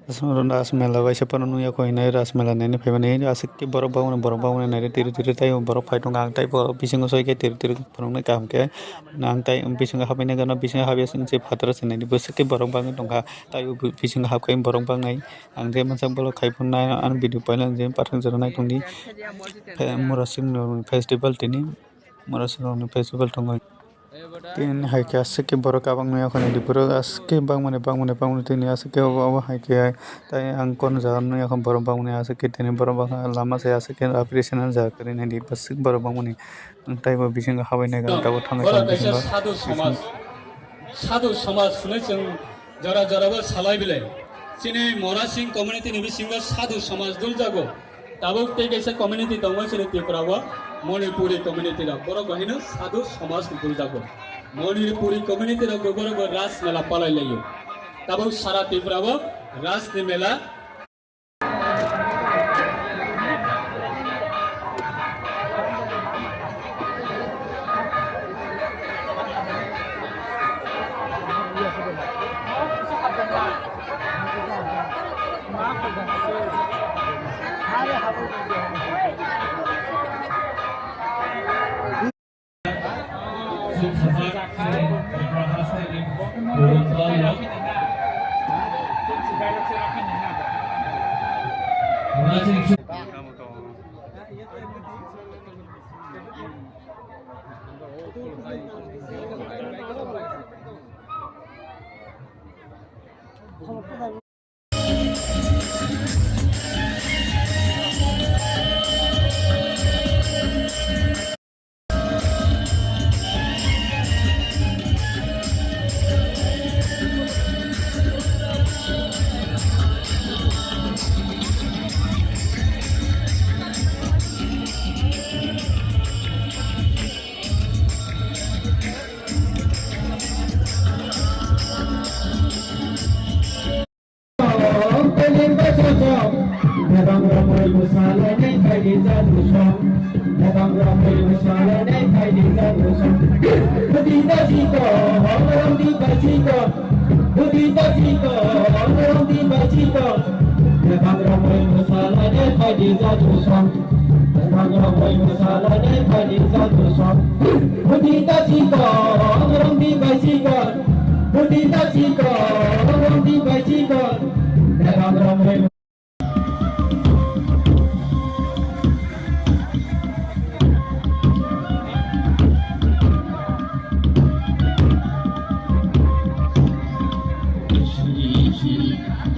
Rasmela by Sapanu Yakoina, Rasmela, and Pavane, Asaki Borobon, and Tiri Borok Python type of Pishing Soike, Tirpuruna Kamke, Nantai, and Pishing Habanagana, Pishing Havias and Chip Hatras and Busaki Borobang Tonga, Tai Pishing Hakim Borobang, and Demasambolo Kaipuna, and Bidupal and Jim Patterns of Night on the Morasin Festival Tini, Morasin Festival Tonga. Tin haike asike borok abang noya khani dipuro aske bang tin asike awa haike tai angkon jagan noya kham borok bang noya asike tin borok bang lama se asike appreciation ja kare ne di pasik borok bang moni tai bo bising habai ne ga ta thang ka साधु समाज सुने जों जरा जराबो सालाय बिलाय सिनि मरासिं community नि बिसिंग साधु समाज दुल जागो दाबो तेगैसे कम्युनिटि दङ सिनि तिफ्राबो मणिपुरी कम्युनिटि रा बर गहिनो साधु समाज दुल जागो मणिपुरी कम्युनिटि रा गोबर रास मेला पलाय लायो दाबो सारा तिफ्राबो रास नि मेला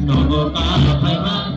Nogo ka